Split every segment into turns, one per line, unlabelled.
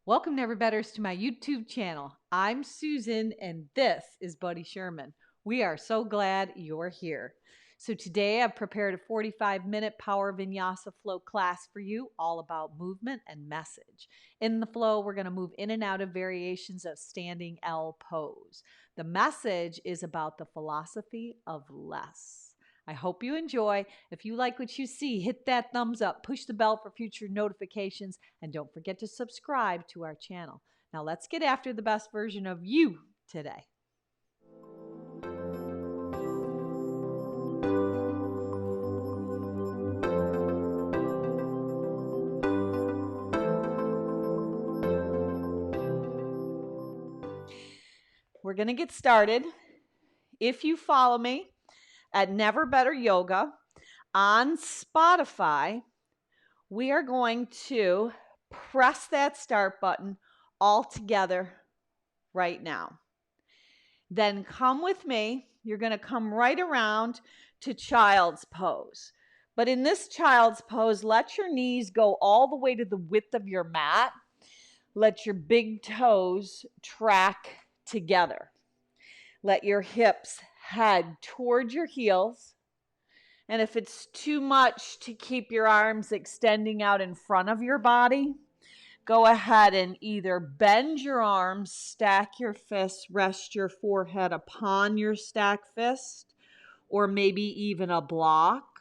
Welcome, Never Betters, to my YouTube channel. I'm Susan, and this is Buddy Sherman. We are so glad you're here. So today I've prepared a 45-minute power vinyasa flow class for you, all about movement and message. In the flow, we're going to move in and out of variations of standing L pose. The message is about the philosophy of less. I hope you enjoy. If you like what you see, hit that thumbs up, push the bell for future notifications, and don't forget to subscribe to our channel. Now let's get after the best version of you today. We're going to get started. If you follow me at Never Better Yoga on Spotify, we are going to press that start button all together right now. Then come with me. You're going to come right around to child's pose. But in this child's pose, let your knees go all the way to the width of your mat. Let your big toes track together. Let your hips head toward your heels. And if it's too much to keep your arms extending out in front of your body, go ahead and either bend your arms, stack your fists, rest your forehead upon your stacked fist, or maybe even a block.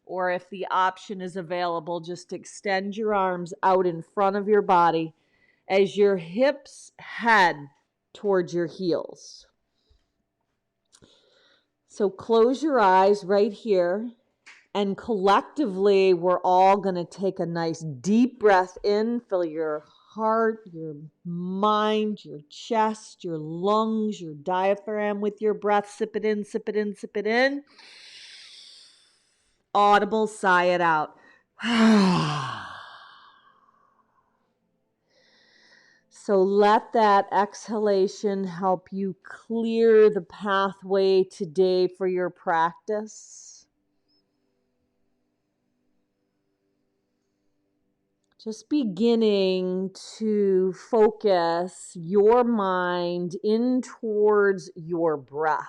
Or if the option is available, just extend your arms out in front of your body as your hips head towards your heels. So close your eyes right here, and collectively we're all going to take a nice deep breath in. Fill your heart, your mind, your chest, your lungs, your diaphragm with your breath. Sip it in, sip it in, sip it in. Audible, sigh it out. So let that exhalation help you clear the pathway today for your practice. Just beginning to focus your mind in towards your breath.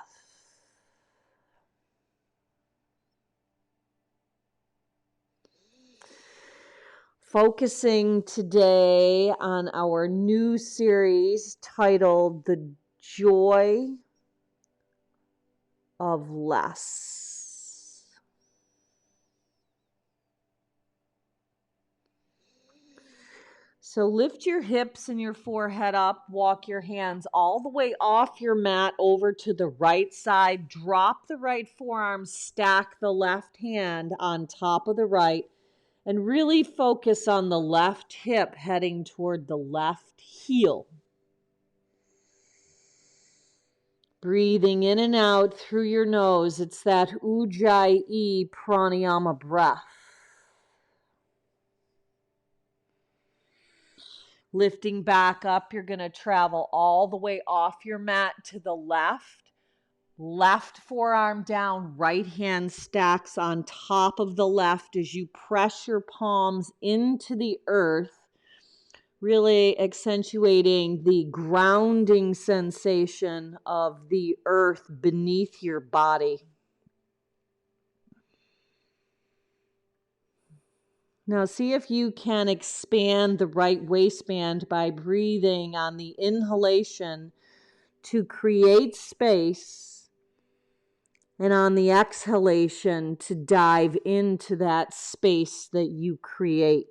Focusing today on our new series titled The Joy of Less. So lift your hips and your forehead up, walk your hands all the way off your mat over to the right side, drop the right forearm, stack the left hand on top of the right, and really focus on the left hip heading toward the left heel. Breathing in and out through your nose. It's that Ujjayi pranayama breath. Lifting back up, you're going to travel all the way off your mat to the left. Left forearm down, right hand stacks on top of the left as you press your palms into the earth, really accentuating the grounding sensation of the earth beneath your body. Now see if you can expand the right waistband by breathing on the inhalation to create space, and on the exhalation to dive into that space that you create.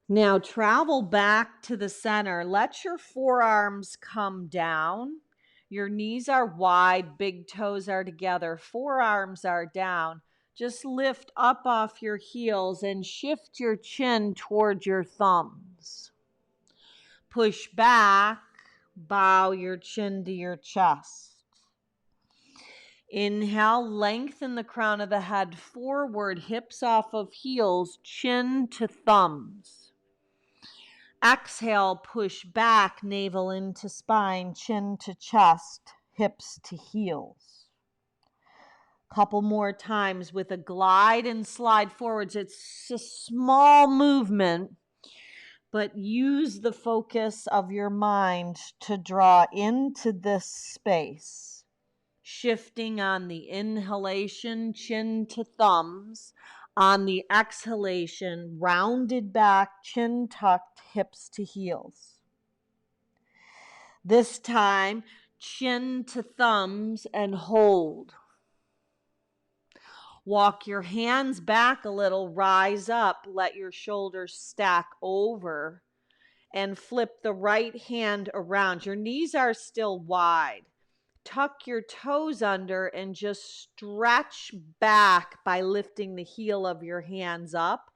Now travel back to the center. Let your forearms come down. Your knees are wide, big toes are together, forearms are down. Just lift up off your heels and shift your chin toward your thumbs. Push back, bow your chin to your chest. Inhale, lengthen the crown of the head forward, hips off of heels, chin to thumbs. Exhale, push back, navel into spine, chin to chest, hips to heels. Couple more times with a glide and slide forwards. It's a small movement, but use the focus of your mind to draw into this space. Shifting on the inhalation, chin to thumbs. On the exhalation, rounded back, chin tucked, hips to heels. This time, chin to thumbs and hold. Walk your hands back a little, rise up, let your shoulders stack over, and flip the right hand around. Your knees are still wide. Tuck your toes under and just stretch back by lifting the heel of your hands up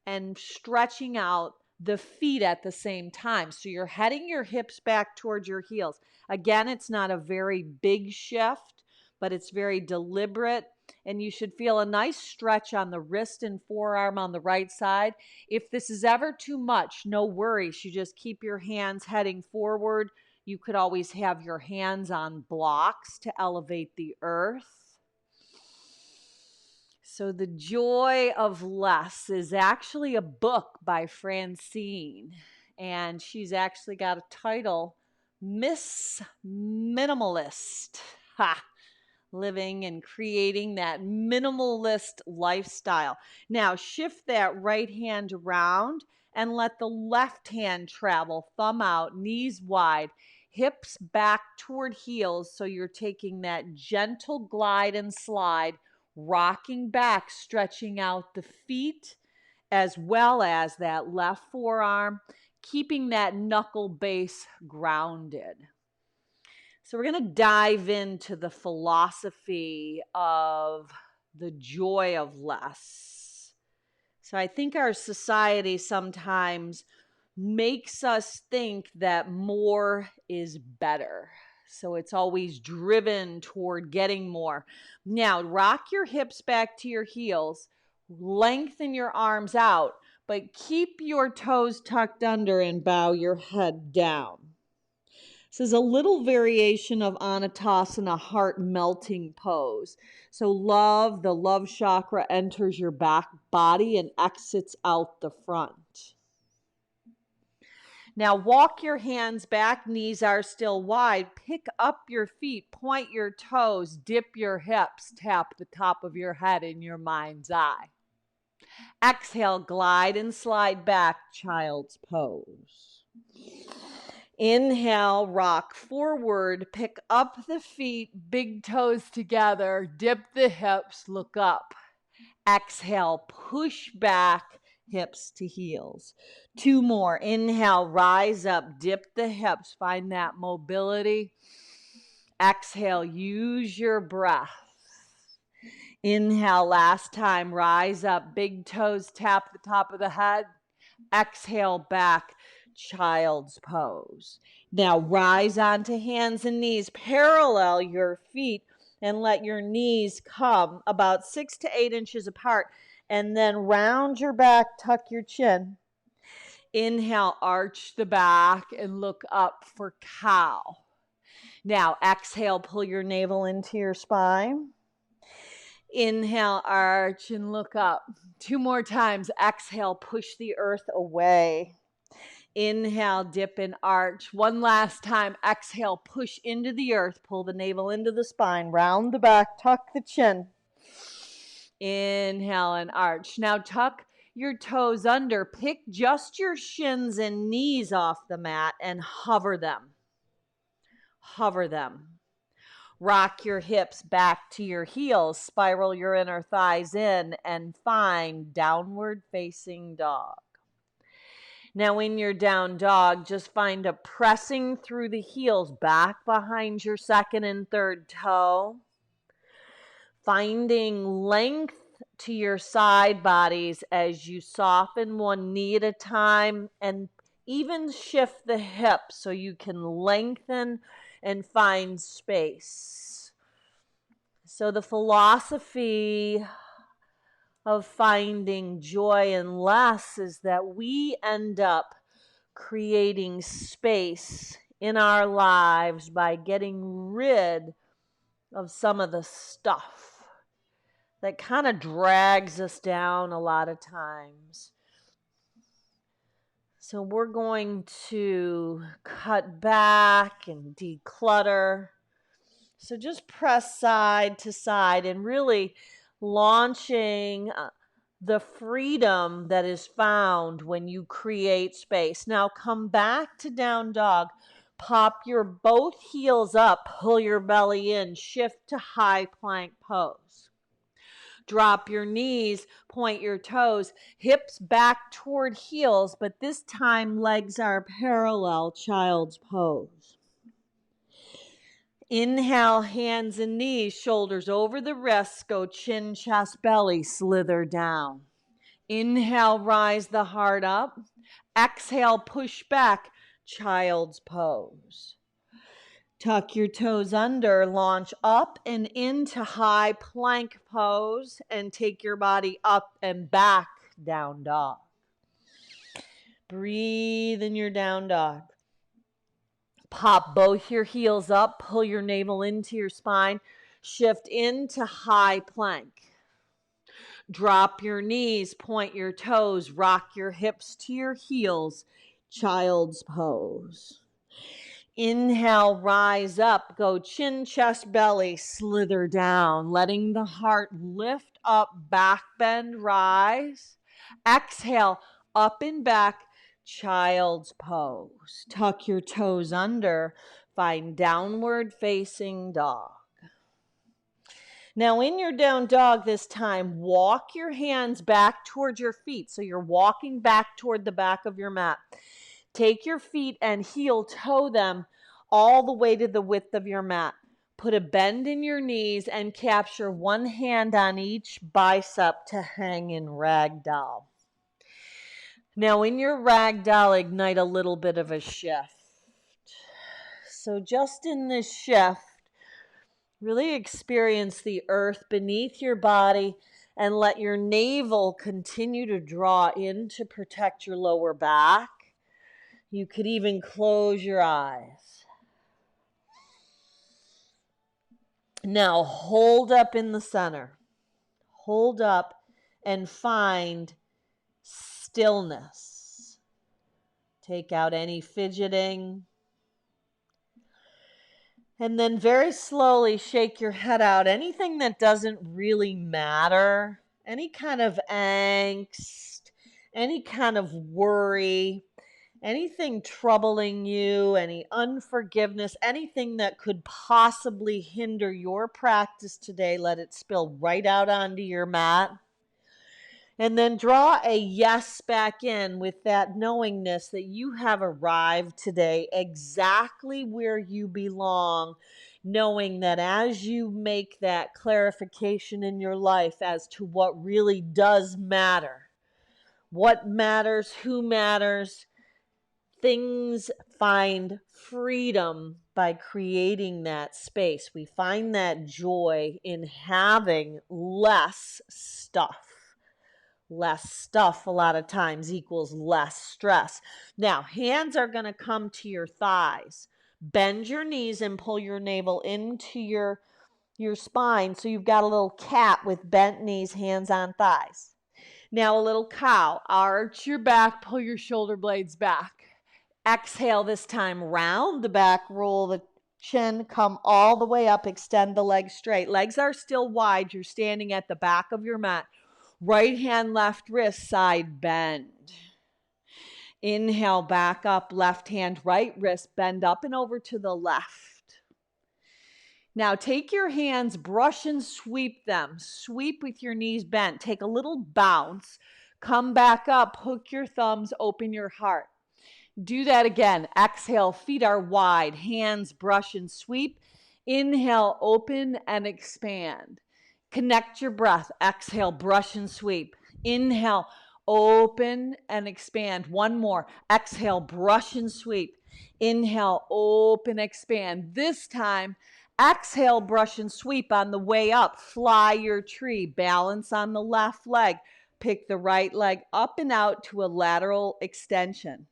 and stretching out the feet at the same time. So you're heading your hips back towards your heels. Again, it's not a very big shift, but it's very deliberate. And you should feel a nice stretch on the wrist and forearm on the right side. If this is ever too much, no worries. You just keep your hands heading forward. You could always have your hands on blocks to elevate the earth. So The Joy of Less is actually a book by Francine, and she's actually got a title, Miss Minimalist. Ha! Living and creating that minimalist lifestyle. Now shift that right hand around and let the left hand travel, thumb out, knees wide, hips back toward heels. So you're taking that gentle glide and slide, rocking back, stretching out the feet as well as that left forearm, keeping that knuckle base grounded. So we're going to dive into the philosophy of the joy of less. So I think our society sometimes makes us think that more is better. So it's always driven toward getting more. Now, rock your hips back to your heels, lengthen your arms out, but keep your toes tucked under and bow your head down. This is a little variation of Anatasana, heart melting pose. So the love chakra enters your back body and exits out the front. Now walk your hands back, knees are still wide. Pick up your feet, point your toes, dip your hips, tap the top of your head in your mind's eye. Exhale, glide and slide back, child's pose. Inhale, rock forward, pick up the feet, big toes together, dip the hips, look up. Exhale, push back, hips to heels. 2 more. Inhale, rise up, dip the hips, find that mobility. Exhale, use your breath. Inhale, last time, rise up, big toes, tap the top of the head. Exhale, back, child's pose. Now rise onto hands and knees, parallel your feet and let your knees come about 6 to 8 inches apart, and then round your back, tuck your chin. Inhale, arch the back and look up for cow. Now exhale, pull your navel into your spine. Inhale, arch and look up. 2 more times. Exhale, push the earth away. Inhale, dip and arch. 1 last time. Exhale, push into the earth. Pull the navel into the spine. Round the back. Tuck the chin. Inhale and arch. Now tuck your toes under. Pick just your shins and knees off the mat and hover them. Hover them. Rock your hips back to your heels. Spiral your inner thighs in and find downward facing dog. Now in your down dog, just find a pressing through the heels back behind your second and third toe. Finding length to your side bodies as you soften one knee at a time and even shift the hips so you can lengthen and find space. So the philosophy of finding joy in less is that we end up creating space in our lives by getting rid of some of the stuff that kind of drags us down a lot of times. So we're going to cut back and declutter. So just press side to side and really launching the freedom that is found when you create space. Now come back to down dog. Pop your both heels up, pull your belly in, shift to high plank pose. Drop your knees, point your toes, hips back toward heels, but this time legs are parallel, child's pose. Inhale, hands and knees, shoulders over the wrists, go chin, chest, belly, slither down. Inhale, rise the heart up. Exhale, push back, child's pose. Tuck your toes under, launch up and into high plank pose, and take your body up and back, down dog. Breathe in your down dog. Pop both your heels up, pull your navel into your spine, shift into high plank. Drop your knees, point your toes, rock your hips to your heels, child's pose. Inhale, rise up, go chin, chest, belly, slither down, letting the heart lift up, back bend, rise. Exhale, up and back, child's pose. Tuck your toes under, find downward facing dog. Now in your down dog this time, walk your hands back towards your feet. So you're walking back toward the back of your mat. Take your feet and heel toe them all the way to the width of your mat. Put a bend in your knees and capture one hand on each bicep to hang in ragdoll. Now in your ragdoll, ignite a little bit of a shift. So just in this shift, really experience the earth beneath your body and let your navel continue to draw in to protect your lower back. You could even close your eyes. Now hold up in the center. Hold up and find stillness. Take out any fidgeting. And then very slowly shake your head out. Anything that doesn't really matter, any kind of angst, any kind of worry, anything troubling you, any unforgiveness, anything that could possibly hinder your practice today, let it spill right out onto your mat. And then draw a yes back in with that knowingness that you have arrived today exactly where you belong, knowing that as you make that clarification in your life as to what really does matter, what matters, who matters, things find freedom by creating that space. We find that joy in having less stuff. Less stuff a lot of times equals less stress. Now, hands are going to come to your thighs. Bend your knees and pull your navel into your spine so you've got a little cat with bent knees, hands on thighs. Now a little cow. Arch your back, pull your shoulder blades back. Exhale this time, round the back, roll the chin, come all the way up, extend the legs straight. Legs are still wide. You're standing at the back of your mat. Right hand, left wrist, side bend. Inhale, back up, left hand, right wrist, bend up and over to the left. Now take your hands, brush and sweep them. Sweep with your knees bent. Take a little bounce. Come back up, hook your thumbs, open your heart. Do that again. Exhale, feet are wide, hands brush and sweep. Inhale, open and expand. Connect your breath. Exhale, brush and sweep. Inhale, open and expand. One more. Exhale, brush and sweep. Inhale, open, expand. This time, exhale, brush and sweep on the way up. Fly your tree. Balance on the left leg. Pick the right leg up and out to a lateral extension.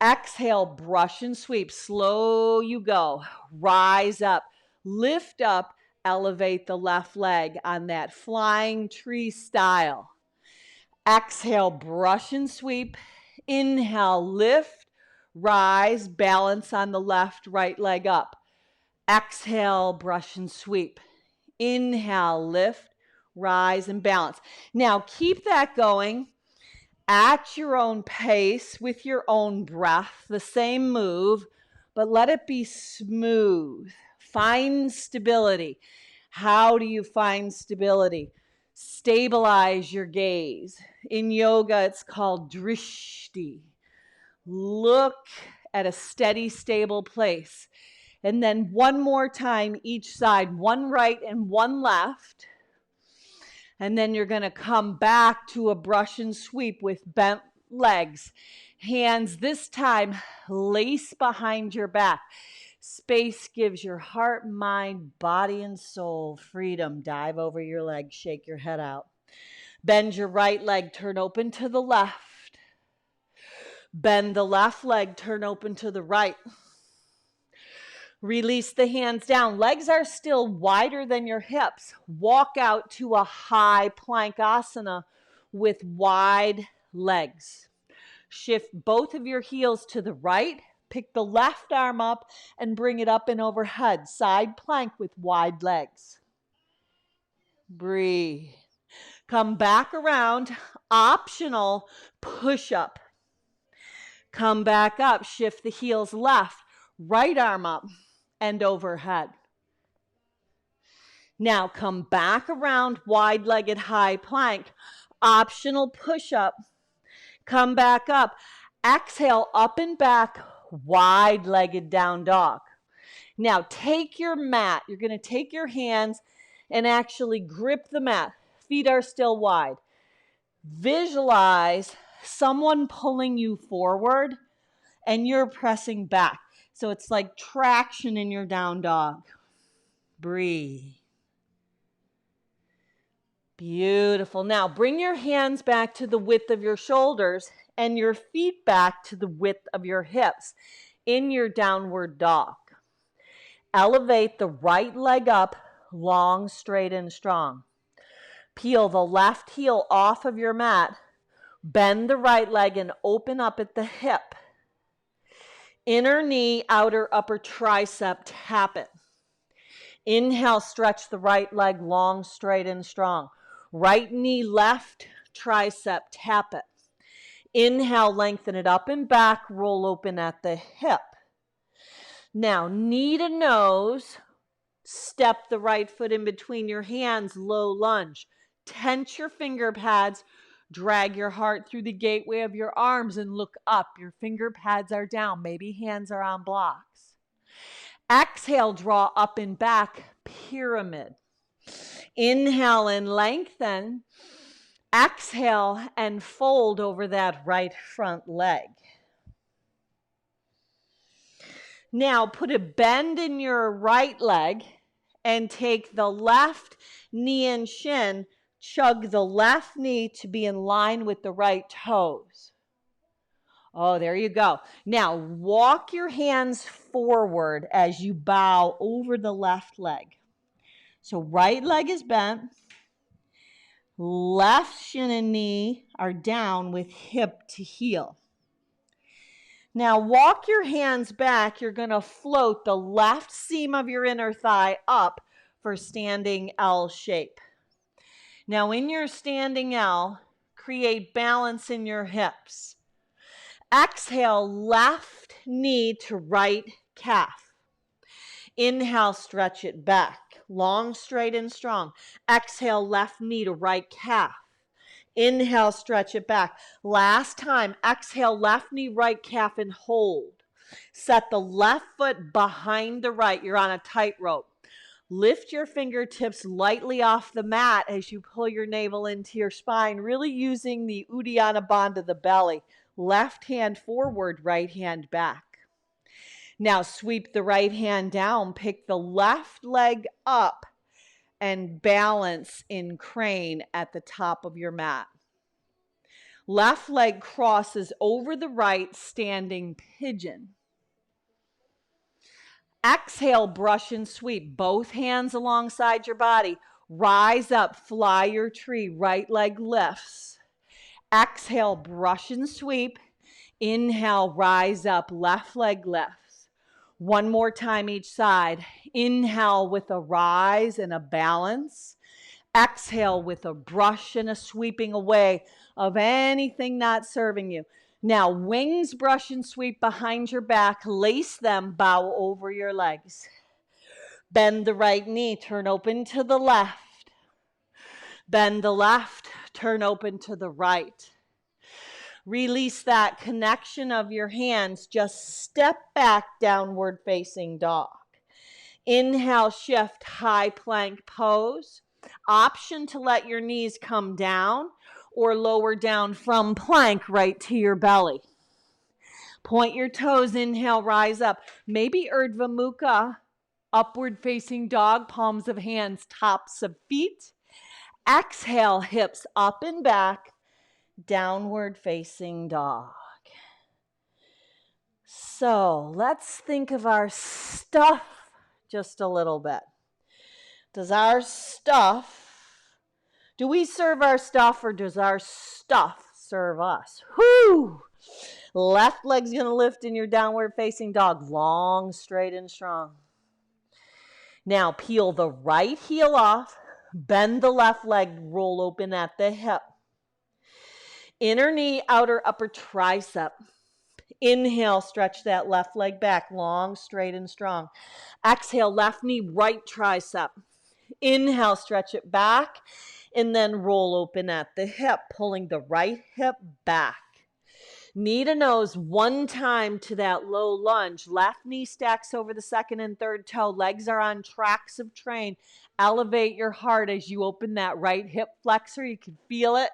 Exhale, brush and sweep. Slow you go. Rise up. Lift up. elevate the left leg on that flying tree style. Exhale, brush and sweep. Inhale, lift, rise, balance on the left, right leg up. Exhale, brush and sweep. Inhale, lift, rise, and balance. Now keep that going at your own pace with your own breath, the same move, but let it be smooth. Find stability. How do you find stability? Stabilize your gaze. In yoga, it's called drishti. Look at a steady, stable place. And then one more time each side, one right and one left. And then you're going to come back to a brush and sweep with bent legs. Hands this time lace behind your back. Space gives your heart, mind, body, and soul freedom. Dive over your legs, shake your head out. Bend your right leg, turn open to the left. Bend the left leg, turn open to the right. Release the hands down. Legs are still wider than your hips. Walk out to a high plank asana with wide legs. Shift both of your heels to the right. Pick the left arm up and bring it up and overhead. Side plank with wide legs. Breathe. Come back around. Optional push-up. Come back up. Shift the heels left. Right arm up and overhead. Now come back around, wide-legged high plank. Optional push-up. Come back up. Exhale, up and back, wide-legged down dog. Now take your mat. You're going to take your hands and actually grip the mat. Feet are still wide. Visualize someone pulling you forward and you're pressing back. So it's like traction in your down dog. Breathe. Beautiful. Now bring your hands back to the width of your shoulders and your feet back to the width of your hips in your downward dog. Elevate the right leg up, long, straight, and strong. Peel the left heel off of your mat. Bend the right leg and open up at the hip. Inner knee, outer upper tricep, tap it. Inhale, stretch the right leg long, straight, and strong. Right knee, left tricep, tap it. Inhale, lengthen it up and back, roll open at the hip. Now, knee to nose, step the right foot in between your hands, low lunge. Tense your finger pads, drag your heart through the gateway of your arms and look up. Your finger pads are down, maybe hands are on blocks. Exhale, draw up and back, pyramid. Inhale and lengthen. Exhale and fold over that right front leg. Now put a bend in your right leg and take the left knee and shin, chug the left knee to be in line with the right toes. Oh, there you go. Now walk your hands forward as you bow over the left leg. So right leg is bent. Left shin and knee are down with hip to heel. Now walk your hands back. You're going to float the left seam of your inner thigh up for standing L shape. Now in your standing L, create balance in your hips. Exhale, left knee to right calf. Inhale, stretch it back. Long, straight, and strong. Exhale, left knee to right calf. Inhale, stretch it back. Last time, exhale, left knee, right calf, and hold. Set the left foot behind the right. You're on a tightrope. Lift your fingertips lightly off the mat as you pull your navel into your spine, really using the Uddiyana Bandha, the belly. Left hand forward, right hand back. Now sweep the right hand down, pick the left leg up, and balance in crane at the top of your mat. Left leg crosses over the right, standing pigeon. Exhale, brush and sweep. Both hands alongside your body. Rise up, fly your tree. Right leg lifts. Exhale, brush and sweep. Inhale, rise up, left leg lifts. One more time each side. Inhale with a rise and a balance. Exhale with a brush and a sweeping away of anything not serving you. Now, wings, brush, and sweep behind your back. Lace them, bow over your legs. Bend the right knee, turn open to the left. Bend the left, turn open to the right. Release that connection of your hands. Just step back, downward facing dog. Inhale, shift, high plank pose. Option to let your knees come down or lower down from plank right to your belly. Point your toes, inhale, rise up. Maybe Urdhva Mukha, upward facing dog, palms of hands, tops of feet. Exhale, hips up and back, downward facing dog. So let's think of our stuff just a little bit. Do we serve our stuff or does our stuff serve us? Whoo! Left leg's going to lift in your downward facing dog. Long, straight, and strong. Now peel the right heel off. Bend the left leg, roll open at the hip. Inner knee, outer upper tricep. Inhale, stretch that left leg back, long, straight, and strong. Exhale, left knee, right tricep. Inhale, stretch it back, and then roll open at the hip, pulling the right hip back. Knee to nose one time to that low lunge. Left knee stacks over the second and third toe. Legs are on tracks of train. Elevate your heart as you open that right hip flexor. You can feel it.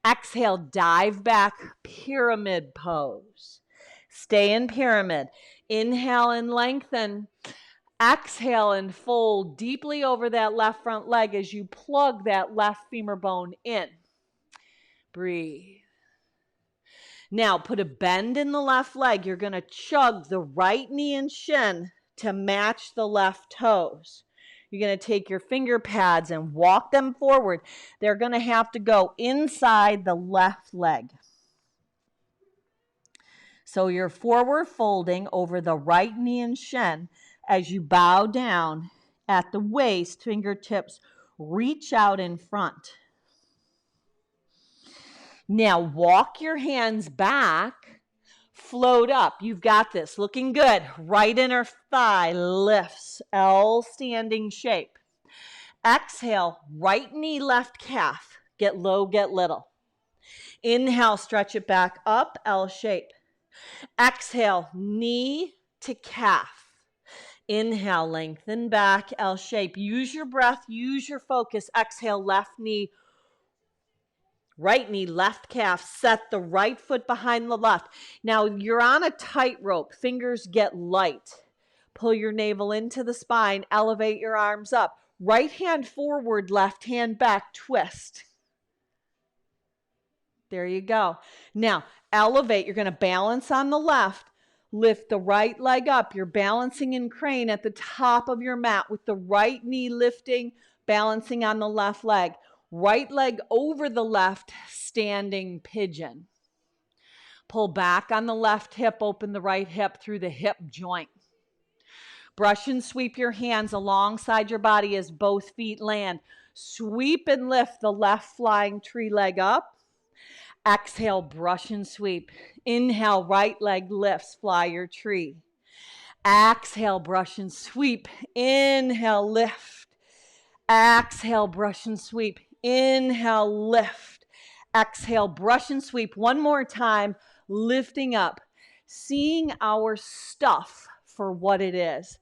Exhale, dive back, pyramid pose. Stay in pyramid. Inhale and lengthen. Exhale and fold deeply over that left front leg as you plug that left femur bone in. Breathe. Now put a bend in the left leg. You're going to chug the right knee and shin to match the left toes. You're going to take your finger pads and walk them forward. They're going to have to go inside the left leg. So you're forward folding over the right knee and shin as you bow down at the waist, fingertips reach out in front. Now walk your hands back, float up. You've got this. Looking good. Right inner thigh lifts, L standing shape. Exhale, right knee, left calf. Get low, get little. Inhale, stretch it back up, L shape. Exhale, knee to calf. Inhale, lengthen back, L shape. Use your breath, use your focus. Exhale, left knee, right knee, left calf. Set the right foot behind the left. Now you're on a tightrope. Fingers get light. Pull your navel into the spine. Elevate your arms up. Right hand forward, left hand back. Twist. There you go. Now elevate. You're going to balance on the left. Lift the right leg up. You're balancing in crane at the top of your mat with the right knee lifting, balancing on the left leg. Right leg over the left, standing pigeon. Pull back on the left hip, open the right hip through the hip joint. Brush and sweep your hands alongside your body as both feet land. Sweep and lift the left flying tree leg up. Exhale, brush and sweep. Inhale, right leg lifts, fly your tree. Exhale, brush and sweep. Inhale, lift. Exhale, brush and sweep. Inhale, lift. Exhale, brush and sweep. One more time, lifting up. Seeing our stuff for what it is.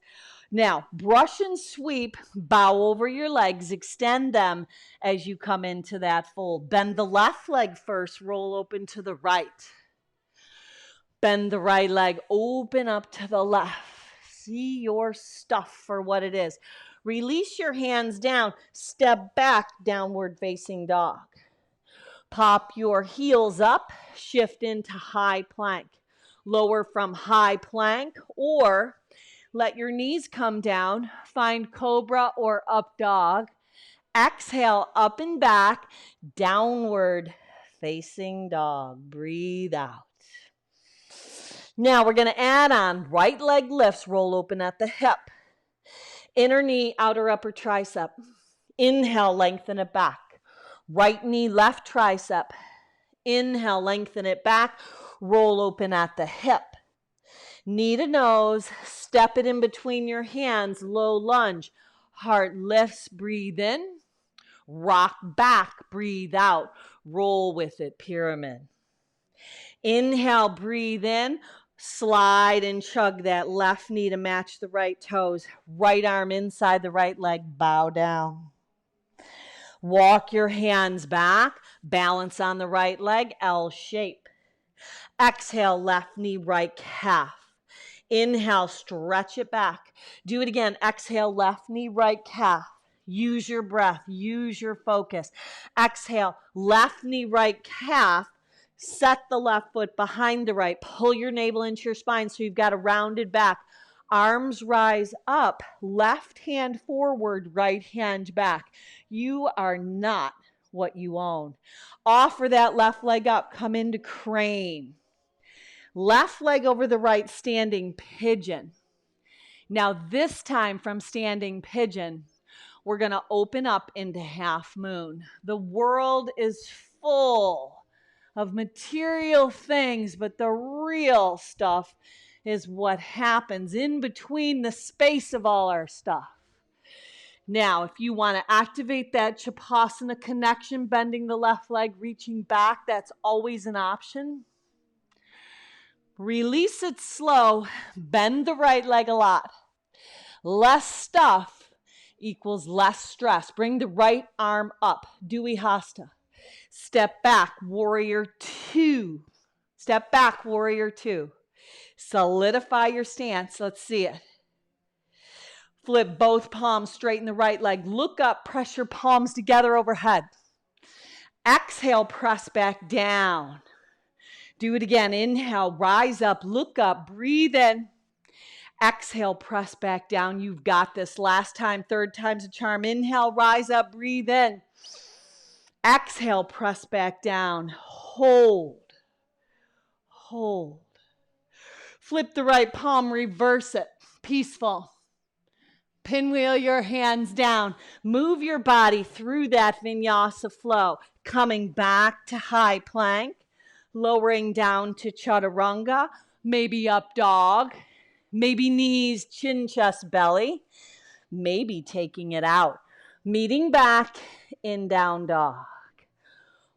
Now, brush and sweep, bow over your legs, extend them as you come into that fold. Bend the left leg first, roll open to the right. Bend the right leg, open up to the left. See your stuff for what it is. Release your hands down, step back, downward facing dog. Pop your heels up, shift into high plank. Lower from high plank or Let your knees come down. Find cobra or up dog. Exhale, up and back, downward facing dog. Breathe out. Now we're going to add on right leg lifts, roll open at the hip. Inner knee, outer upper tricep. Inhale, lengthen it back. Right knee, left tricep. Inhale, lengthen it back. Roll open at the hip. Knee to nose, step it in between your hands, low lunge. Heart lifts, breathe in. Rock back, breathe out. Roll with it, pyramid. Inhale, breathe in. Slide and chug that left knee to match the right toes. Right arm inside the right leg, bow down. Walk your hands back, balance on the right leg, L shape. Exhale, left knee, right calf. Inhale, stretch it back. Do it again. Exhale, left knee, right calf. Use your breath, use your focus. Exhale, left knee, right calf. Set the left foot behind the right. Pull your navel into your spine so you've got a rounded back. Arms rise up. Left hand forward, right hand back. You are not what you own. Offer that left leg up. Come into crane. Left leg over the right, standing pigeon. Now this time from standing pigeon, we're going to open up into half moon. The world is full of material things, but the real stuff is what happens in between the space of all our stuff. Now, if you want to activate that Chapasana connection, bending the left leg, reaching back, that's always an option. Release it slow, bend the right leg a lot. Less stuff equals less stress. Bring the right arm up, Dui Hasta. Step back, warrior two. Step back, warrior two. Solidify your stance. Let's see it. Flip both palms, straighten the right leg. Look up, press your palms together overhead. Exhale, press back down. Do it again. Inhale, rise up, look up, breathe in. Exhale, press back down. You've got this. Last time, third time's a charm. Inhale, rise up, breathe in. Exhale, press back down. Hold. Hold. Flip the right palm, reverse it. Peaceful. Pinwheel your hands down. Move your body through that vinyasa flow. Coming back to high plank. Lowering down to chaturanga. Maybe up dog. Maybe knees, chin, chest, belly. Maybe taking it out. Meeting back in down dog.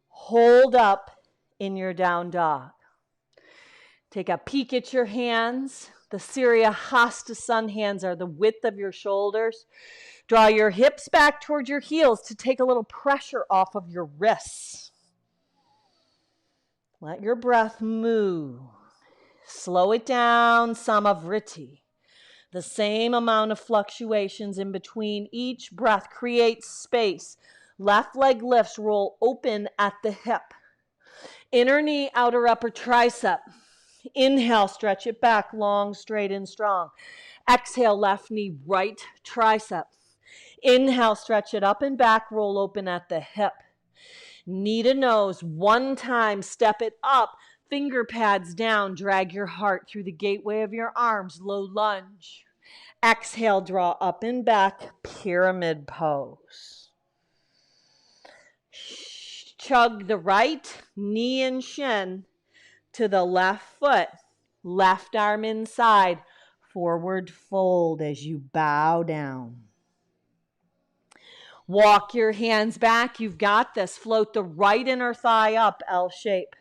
Hold up in your down dog. Take a peek at your hands. The Surya Hasta sun hands are the width of your shoulders. Draw your hips back towards your heels to take a little pressure off of your wrists. Let your breath move. Slow it down, Samavriti. The same amount of fluctuations in between each breath creates space. Left leg lifts, roll open at the hip. Inner knee, outer upper tricep. Inhale, stretch it back, long, straight, and strong. Exhale, left knee, right tricep. Inhale, stretch it up and back, roll open at the hip. Knee to nose, one time, step it up. Finger pads down, drag your heart through the gateway of your arms, low lunge. Exhale, draw up and back, pyramid pose. Chug the right knee and shin to the left foot, left arm inside, forward fold as you bow down. Walk your hands back, you've got this. Float the right inner thigh up, L shape.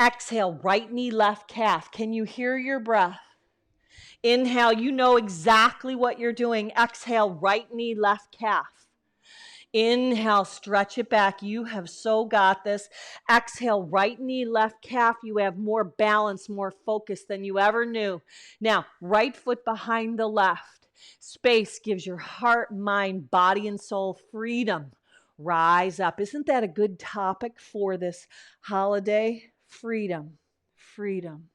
Exhale, right knee, left calf. Can you hear your breath? Inhale, you know exactly what you're doing. Exhale, right knee, left calf. Inhale, stretch it back. You have so got this. Exhale, right knee, left calf. You have more balance, more focus than you ever knew. Now, right foot behind the left. Space gives your heart, mind, body, and soul freedom. Rise up. Isn't that a good topic for this holiday? Freedom, freedom.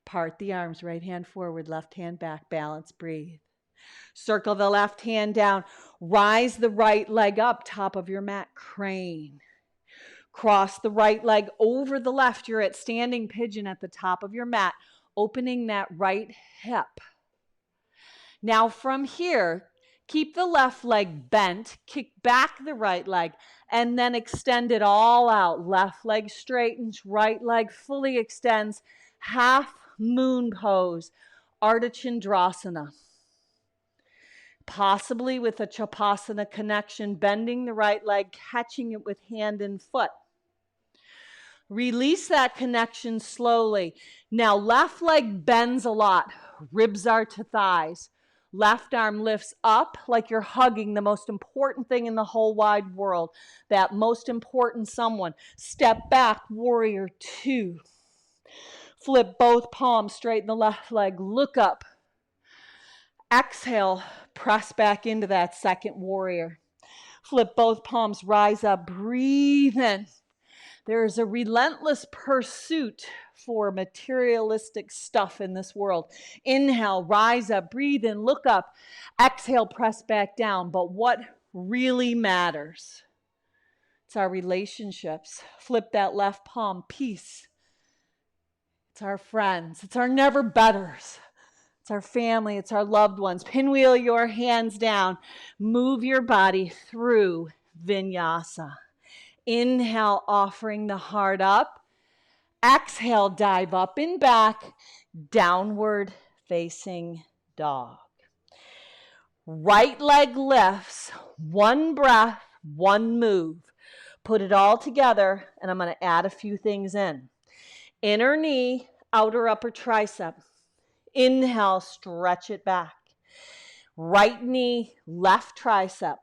Part the arms, right hand forward, left hand back, balance, breathe. Circle the left hand down. Rise the right leg up, top of your mat, crane. Cross the right leg over the left. You're at standing pigeon at the top of your mat, opening that right hip. Now from here, keep the left leg bent, kick back the right leg, and then extend it all out. Left leg straightens, right leg fully extends, half moon pose, Ardha Chandrasana. Possibly with a Chapasana connection, bending the right leg, catching it with hand and foot. Release that connection slowly. Now, left leg bends a lot. Ribs are to thighs. Left arm lifts up like you're hugging the most important thing in the whole wide world, that most important someone. Step back, warrior two. Flip both palms, straighten the left leg, look up. Exhale, press back into that second warrior. Flip both palms, rise up, breathe in. There is a relentless pursuit for materialistic stuff in this world. Inhale, rise up, breathe in, look up. Exhale, press back down. But what really matters, it's our relationships. Flip that left palm, peace. It's our friends. It's our never betters. It's our family. It's our loved ones. Pinwheel your hands down. Move your body through Vinyasa. Inhale, offering the heart up. Exhale, dive up and back, downward facing dog. Right leg lifts, one breath, one move. Put it all together, and I'm going to add a few things in. Inner knee, outer upper tricep. Inhale, stretch it back. Right knee, left tricep.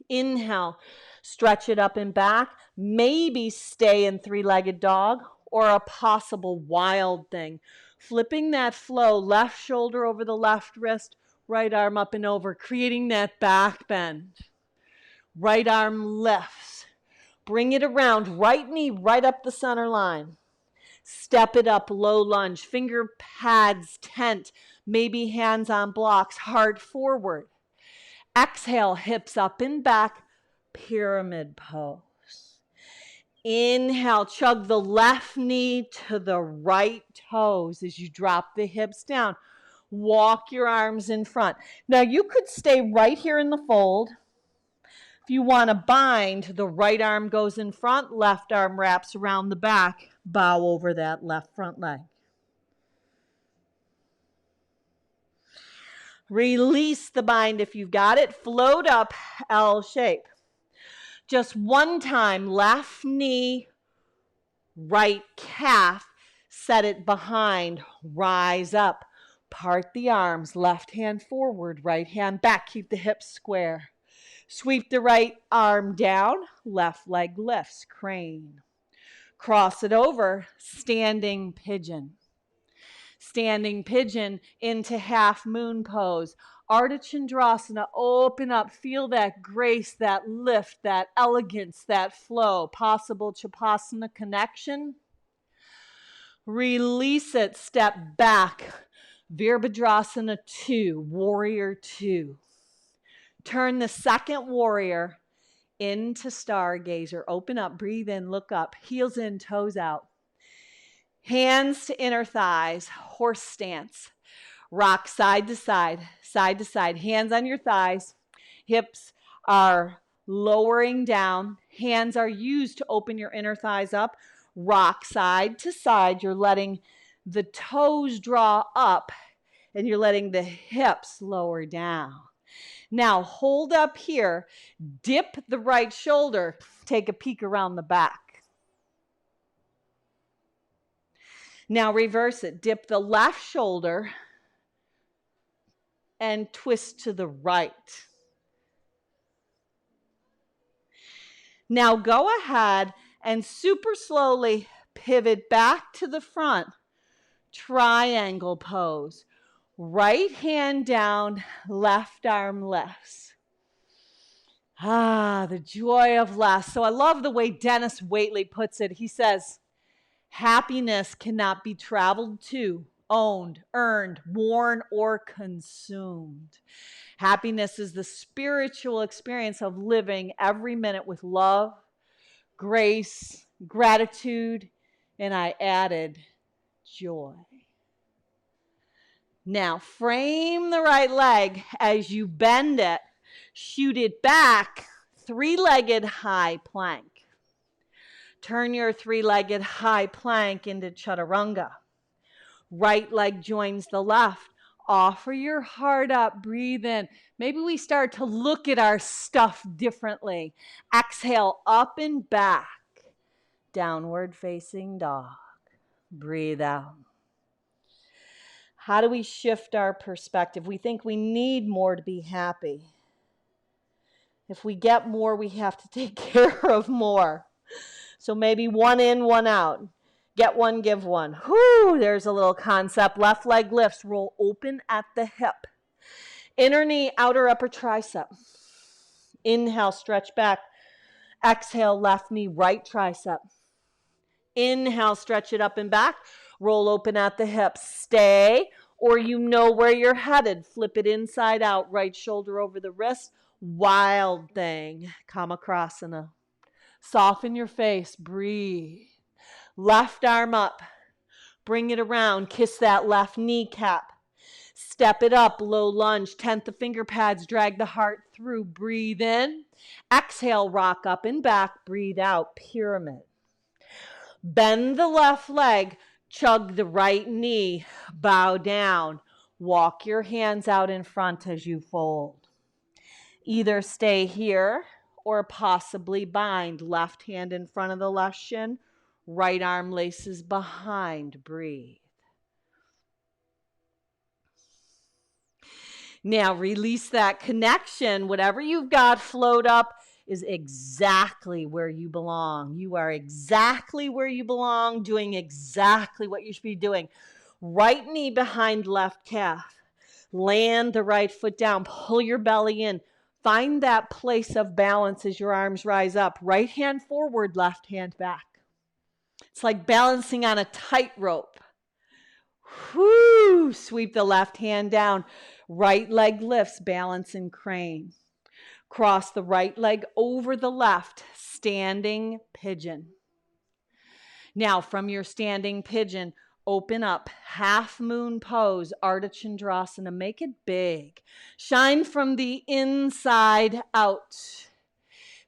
Inhale, stretch it up and back. Maybe stay in three-legged dog or a possible wild thing. Flipping that flow, left shoulder over the left wrist, right arm up and over, creating that back bend. Right arm lifts. Bring it around, right knee right up the center line. Step it up, low lunge, finger pads, tent, maybe hands on blocks, heart forward. Exhale, hips up and back, pyramid pose. Inhale, chug the left knee to the right toes as you drop the hips down. Walk your arms in front. Now you could stay right here in the fold. If you want to bind, the right arm goes in front, left arm wraps around the back. Bow over that left front leg. Release the bind if you've got it. Float up, L shape. Just one time, left knee, right calf, set it behind, rise up. Part the arms, left hand forward, right hand back. Keep the hips square. Sweep the right arm down, left leg lifts, crane. Cross it over, standing pigeon. Standing pigeon into half moon pose. Ardha Chandrasana, open up, feel that grace, that lift, that elegance, that flow. Possible Chapasana connection. Release it, step back. Virabhadrasana 2, warrior 2. Turn the second warrior into stargazer. Open up, breathe in, look up, heels in, toes out. Hands to inner thighs, horse stance. Rock side to side, side to side. Hands on your thighs. Hips are lowering down. Hands are used to open your inner thighs up. Rock side to side. You're letting the toes draw up and you're letting the hips lower down. Now hold up here. Dip the right shoulder. Take a peek around the back. Now reverse it. Dip the left shoulder and twist to the right. Now go ahead and super slowly pivot back to the front. Triangle pose. Right hand down, left arm lifts. The joy of less. So I love the way Dennis Waitley puts it. He says, happiness cannot be traveled to owned, earned, worn, or consumed. Happiness is the spiritual experience of living every minute with love, grace, gratitude, and I added joy. Now frame the right leg as you bend it, shoot it back, three-legged high plank. Turn your three-legged high plank into chaturanga. Right leg joins the left. Offer your heart up, breathe in. Maybe we start to look at our stuff differently. Exhale up and back. Downward facing dog. Breathe out. How do we shift our perspective? We think we need more to be happy. If we get more, we have to take care of more. So maybe one in, one out. Get one, give one. Whoo, there's a little concept. Left leg lifts, roll open at the hip. Inner knee, outer upper tricep. Inhale, stretch back. Exhale, left knee, right tricep. Inhale, stretch it up and back. Roll open at the hips. Stay, or you know where you're headed. Flip it inside out, right shoulder over the wrist. Wild thing. Kamakasana. Soften your face, breathe. Left arm up, bring it around, kiss that left kneecap. Step it up, low lunge, tent the finger pads, drag the heart through, breathe in. Exhale, rock up and back, breathe out, pyramid. Bend the left leg, chug the right knee, bow down. Walk your hands out in front as you fold. Either stay here or possibly bind. Left hand in front of the left shin, right arm laces behind. Breathe. Now release that connection. Whatever you've got float up is exactly where you belong. You are exactly where you belong, doing exactly what you should be doing. Right knee behind left calf. Land the right foot down. Pull your belly in. Find that place of balance as your arms rise up. Right hand forward, left hand back. It's like balancing on a tightrope. Whoo! Sweep the left hand down. Right leg lifts, balance and crane. Cross the right leg over the left, standing pigeon. Now from your standing pigeon, open up, half moon pose, Ardha Chandrasana. Make it big. Shine from the inside out.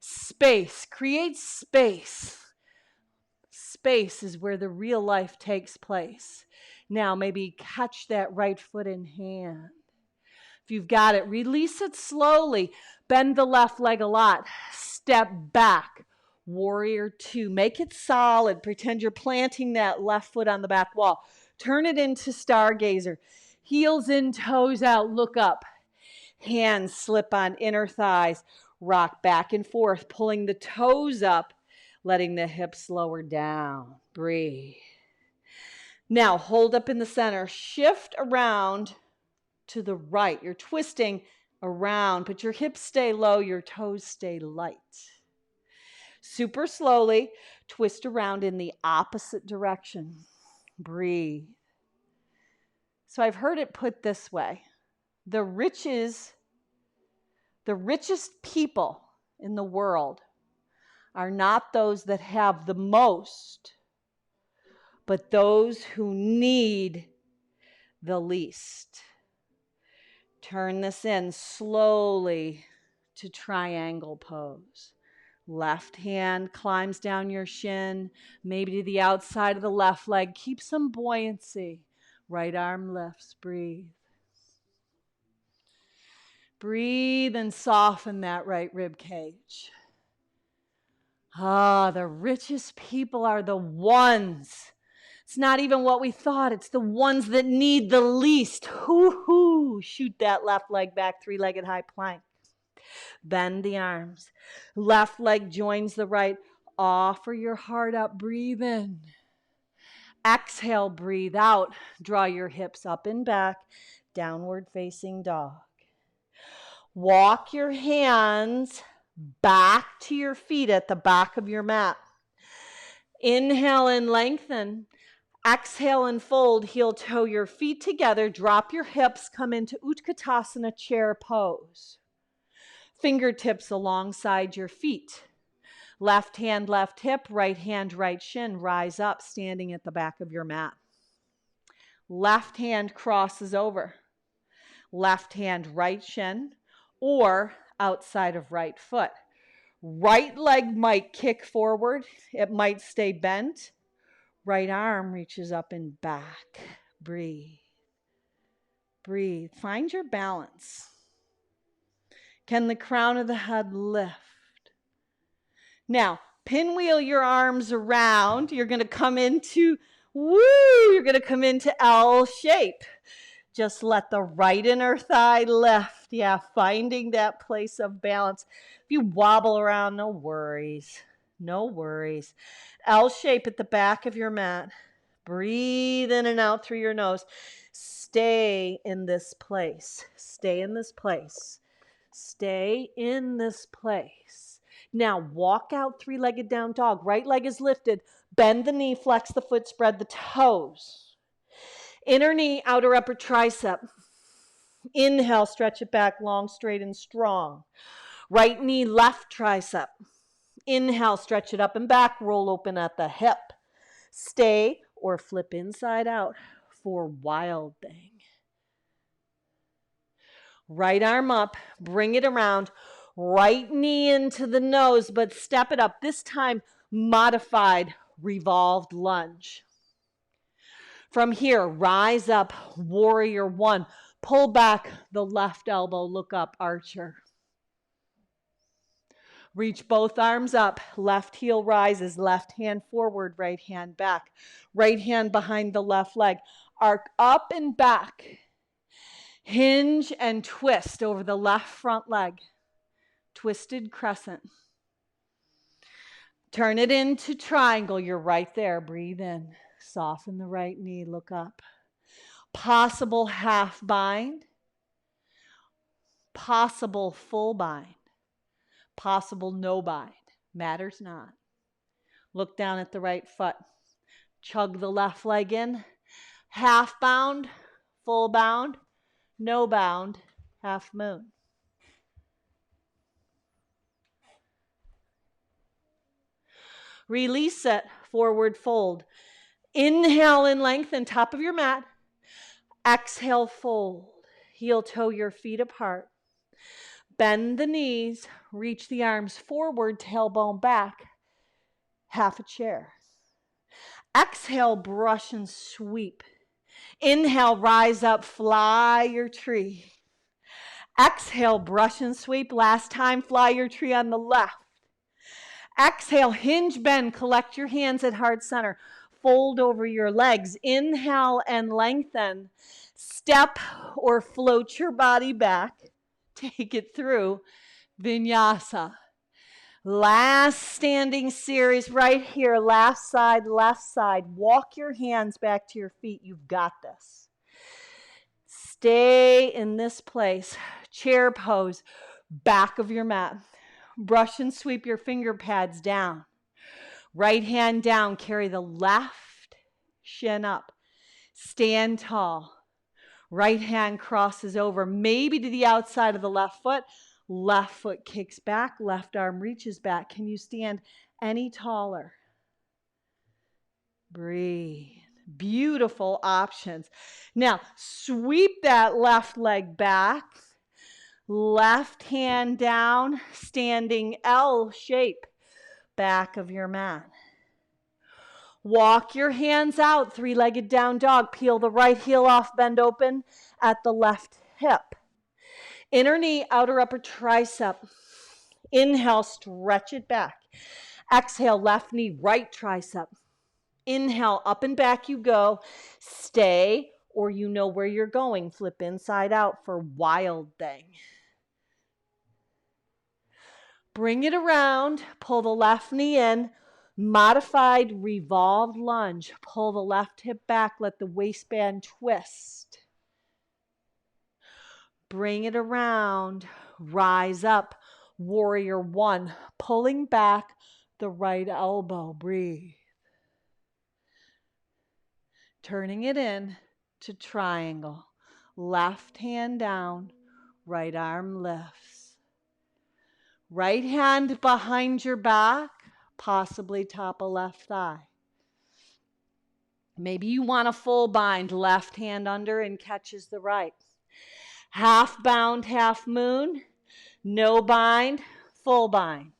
Space, create space. Space is where the real life takes place. Now maybe catch that right foot in hand. If you've got it, release it slowly. Bend the left leg a lot. Step back. Warrior two. Make it solid. Pretend you're planting that left foot on the back wall. Turn it into stargazer. Heels in, toes out. Look up. Hands slip on inner thighs. Rock back and forth, pulling the toes up, letting the hips lower down. Breathe. Now hold up in the center. Shift around to the right. You're twisting around, but your hips stay low, your toes stay light. Super slowly, twist around in the opposite direction. Breathe. So I've heard it put this way. The richest people in the world are not those that have the most, but those who need the least. Turn this in slowly to triangle pose. Left hand climbs down your shin, maybe to the outside of the left leg. Keep some buoyancy. Right arm lifts. Breathe. Breathe and soften that right rib cage. The richest people are the ones. It's not even what we thought. It's the ones that need the least. Hoo-hoo. Shoot that left leg back, three-legged high plank. Bend the arms. Left leg joins the right. Offer your heart up. Breathe in. Exhale, breathe out. Draw your hips up and back. Downward facing dog. Walk your hands back to your feet at the back of your mat. Inhale and lengthen. Exhale and fold, heel toe your feet together. Drop your hips, come into Utkatasana chair pose. Fingertips alongside your feet. Left hand, left hip, right hand, right shin. Rise up, standing at the back of your mat. Left hand crosses over. Left hand, right shin, or outside of right foot. Right leg might kick forward. It might stay bent. Right arm reaches up and back. Breathe. Breathe. Find your balance. Can the crown of the head lift? Now, pinwheel your arms around. You're going to come into, you're going to come into L shape. Just let the right inner thigh lift. Yeah, finding that place of balance. If you wobble around, no worries. No worries. L shape at the back of your mat. Breathe in and out through your nose. Stay in this place. Stay in this place. Stay in this place. Now walk out three-legged down dog. Right leg is lifted. Bend the knee, flex the foot, spread the toes. Inner knee, outer upper tricep. Inhale, stretch it back long, straight, and strong. Right knee, left tricep. Inhale, stretch it up and back, roll open at the hip. Stay or flip inside out for wild thing. Right arm up, bring it around. Right knee into the nose, but step it up. This time, modified revolved lunge. From here, rise up, warrior one. Pull back the left elbow, look up, archer. Reach both arms up, left heel rises, left hand forward, right hand back. Right hand behind the left leg. Arc up and back. Hinge and twist over the left front leg. Twisted crescent. Turn it into triangle. You're right there. Breathe in. Soften the right knee. Look up. Possible half bind. Possible full bind. Possible no bind. Matters not. Look down at the right foot. Chug the left leg in. Half bound. Full bound. No bound. Half moon. Release it. Forward fold. Inhale and lengthen top of your mat. Exhale, fold. Heel toe your feet apart. Bend the knees. Reach the arms forward, tailbone back. Half a chair. Exhale, brush and sweep. Inhale, rise up, fly your tree. Exhale, brush and sweep. Last time, fly your tree on the left. Exhale, hinge, bend, collect your hands at heart center. Fold over your legs. Inhale and lengthen. Step or float your body back. Take it through Vinyasa. Last standing series right here. Left side, left side. Walk your hands back to your feet. You've got this. Stay in this place. Chair pose. Back of your mat. Brush and sweep your finger pads down. Right hand down. Carry the left shin up. Stand tall. Right hand crosses over, maybe to the outside of the left foot. Left foot kicks back. Left arm reaches back. Can you stand any taller? Breathe. Beautiful options. Now, sweep that left leg back. Left hand down, standing L shape, back of your mat. Walk your hands out, three-legged down dog. Peel the right heel off, bend open at the left hip. Inner knee, outer upper tricep. Inhale, stretch it back. Exhale, left knee, right tricep. Inhale, up and back you go. Stay, or you know where you're going. Flip inside out for wild thing. Bring it around, pull the left knee in, modified revolved lunge. Pull the left hip back, let the waistband twist. Bring it around, rise up, warrior one, pulling back the right elbow. Breathe. Turning it in to triangle. Left hand down, right arm lifts. Right hand behind your back, possibly top of left thigh. Maybe you want a full bind, left hand under and catches the right. Half bound, half moon, no bind, full bind.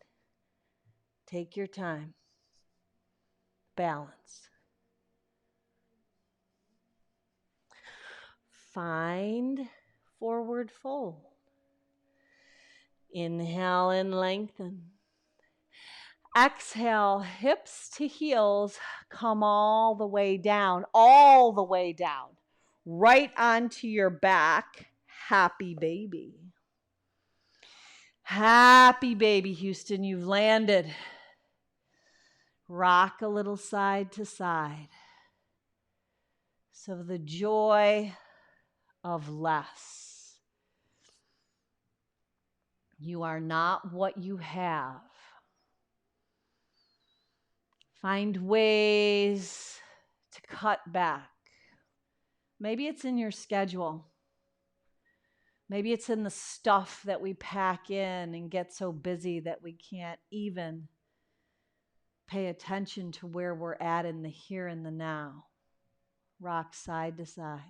Take your time. Balance. Find forward fold. Inhale and lengthen. Exhale, hips to heels, come all the way down, right onto your back. Happy baby. Happy baby, Houston, you've landed. Rock a little side to side. So the joy of less. You are not what you have. Find ways to cut back. Maybe it's in your schedule. Maybe it's in the stuff that we pack in and get so busy that we can't even pay attention to where we're at in the here and the now. Rock side to side.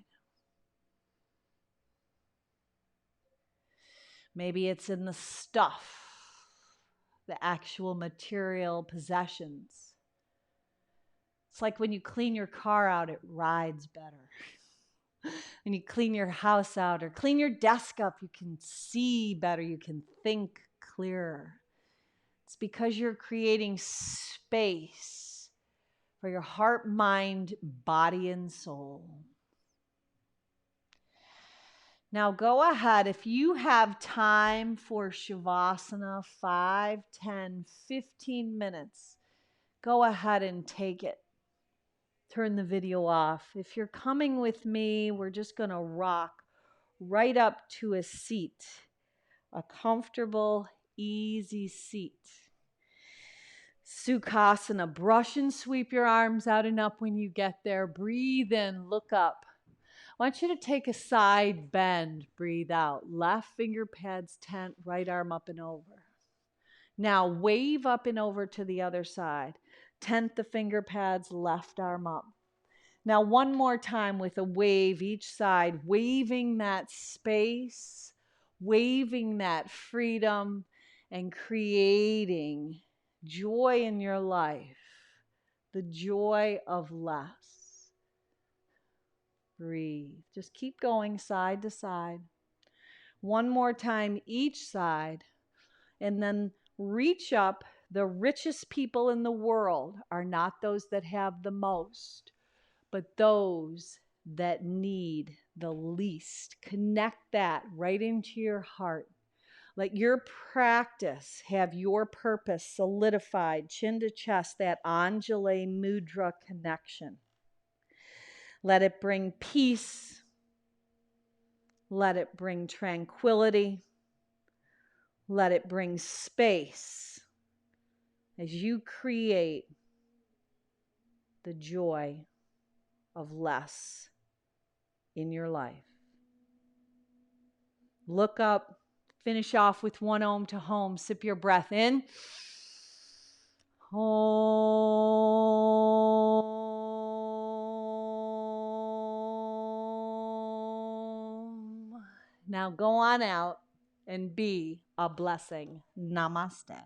Maybe it's in the stuff, the actual material possessions. It's like when you clean your car out, it rides better. When you clean your house out or clean your desk up, you can see better, you can think clearer. It's because you're creating space for your heart, mind, body, and soul. Now go ahead, if you have time for Shavasana, 5, 10, 15 minutes, go ahead and take it. Turn the video off. If you're coming with me, we're just going to rock right up to a seat, a comfortable, easy seat. Sukhasana, brush and sweep your arms out and up when you get there. Breathe in, look up. I want you to take a side bend, breathe out. Left finger pads tent, right arm up and over. Now wave up and over to the other side. Tent the finger pads, left arm up. Now one more time with a wave each side, waving that space, waving that freedom, and creating joy in your life, the joy of less. Breathe. Just keep going side to side. One more time each side, and then reach up. The richest people in the world are not those that have the most, but those that need the least. Connect that right into your heart. Let your practice have your purpose solidified, chin to chest, that Anjali Mudra connection. Let it bring peace. Let it bring tranquility. Let it bring space as you create the joy of less in your life. Look up, finish off with one Om to home. Sip your breath in. Om. Now go on out and be a blessing. Namaste.